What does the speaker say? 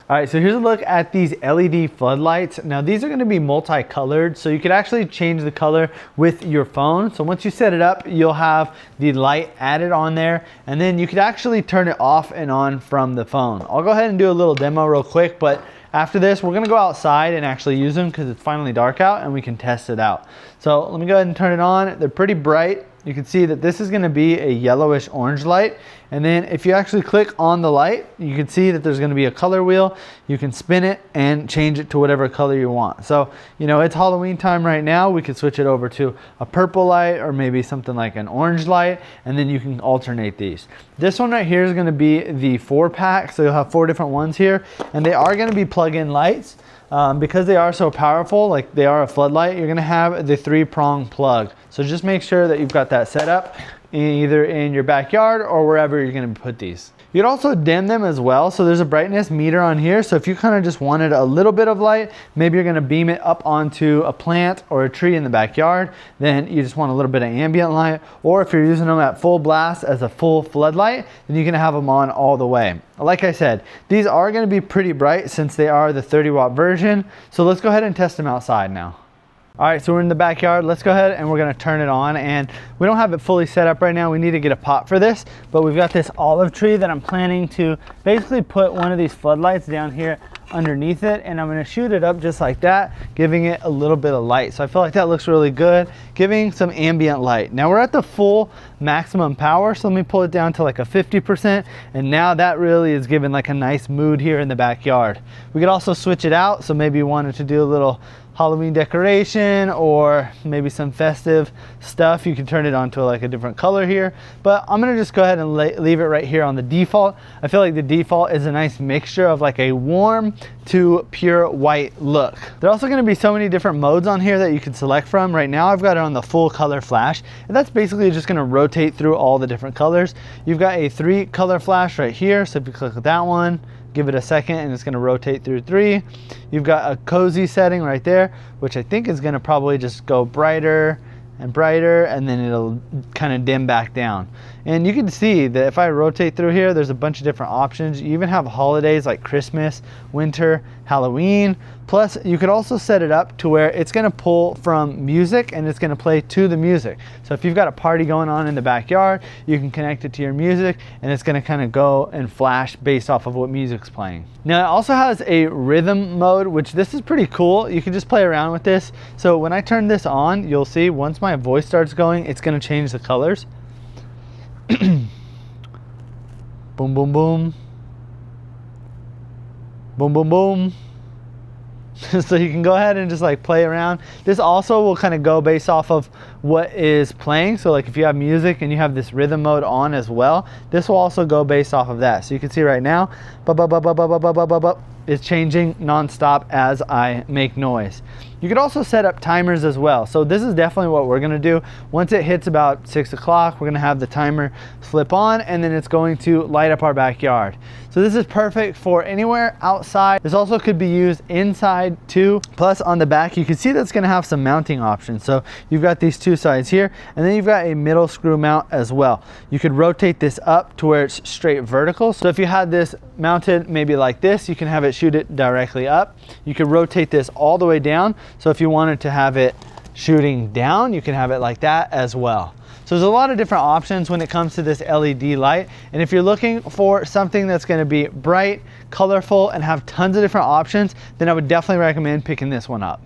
All right, so here's a look at these LED floodlights. Now these are going to be multicolored, so you could actually change the color with your phone. So once you set it up, you'll have the light added on there, and then you could actually turn it off and on from the phone. I'll go ahead and do a little demo real quick, but after this, we're gonna go outside and actually use them because it's finally dark out and we can test it out. So let me go ahead and turn it on. They're pretty bright. You can see that this is gonna be a yellowish orange light. And then if you actually click on the light, you can see that there's gonna be a color wheel. You can spin it and change it to whatever color you want. So, you know, it's Halloween time right now. We could switch it over to a purple light or maybe something like an orange light, and then you can alternate these. This one right here is gonna be the 4-pack. So you'll have 4 different ones here, and they are gonna be plug-in lights. Because they are so powerful, like they are a floodlight, you're gonna have the 3-prong plug. So just make sure that you've got that set up either in your backyard or wherever you're gonna put these. You could also dim them as well. So there's a brightness meter on here. So if you kind of just wanted a little bit of light, maybe you're gonna beam it up onto a plant or a tree in the backyard, then you just want a little bit of ambient light. Or if you're using them at full blast as a full floodlight, then you can have them on all the way. Like I said, these are gonna be pretty bright since they are the 30-watt version. So let's go ahead and test them outside now. All right, so we're in the backyard. Let's go ahead and we're gonna turn it on, and we don't have it fully set up right now. We need to get a pot for this, but we've got this olive tree that I'm planning to basically put one of these floodlights down here underneath it, and I'm gonna shoot it up just like that, giving it a little bit of light. So I feel like that looks really good, giving some ambient light. Now we're at the full maximum power, so let me pull it down to like a 50%, and now that really is giving like a nice mood here in the backyard. We could also switch it out, so maybe you wanted to do a little Halloween decoration or maybe some festive stuff. You can turn it onto like a different color here, but I'm gonna just go ahead and leave it right here on the default. I feel like the default is a nice mixture of like a warm to pure white look. There are also gonna be so many different modes on here that you can select from. Right now I've got it on the full color flash, and that's basically just gonna rotate through all the different colors. You've got a 3 color flash right here, so if you click that one, give it a second and it's gonna rotate through 3. You've got a cozy setting right there, which I think is gonna probably just go brighter and brighter, and then it'll kind of dim back down. And you can see that if I rotate through here, there's a bunch of different options. You even have holidays like Christmas, winter, Halloween. Plus, you could also set it up to where it's gonna pull from music and it's gonna play to the music. So if you've got a party going on in the backyard, you can connect it to your music and it's gonna kind of go and flash based off of what music's playing. Now it also has a rhythm mode, which this is pretty cool. You can just play around with this. So when I turn this on, you'll see once my voice starts going, it's gonna change the colors. Boom, boom, boom. Boom, boom, boom. So you can go ahead and just like play around. This also will kind of go based off of what is playing. So like if you have music and you have this rhythm mode on as well, this will also go based off of that. So you can see right now, it's changing nonstop as I make noise. You could also set up timers as well. So this is definitely what we're gonna do. Once it hits about 6 o'clock, we're gonna have the timer flip on, and then it's going to light up our backyard. So this is perfect for anywhere outside. This also could be used inside too. Plus on the back, you can see that's gonna have some mounting options. So you've got these 2 sides here, and then you've got a middle screw mount as well. You could rotate this up to where it's straight vertical. So if you had this mounted maybe like this, you can have it shoot it directly up. You could rotate this all the way down. So if you wanted to have it shooting down, you can have it like that as well. So there's a lot of different options when it comes to this LED light. And if you're looking for something that's gonna be bright, colorful, and have tons of different options, then I would definitely recommend picking this one up.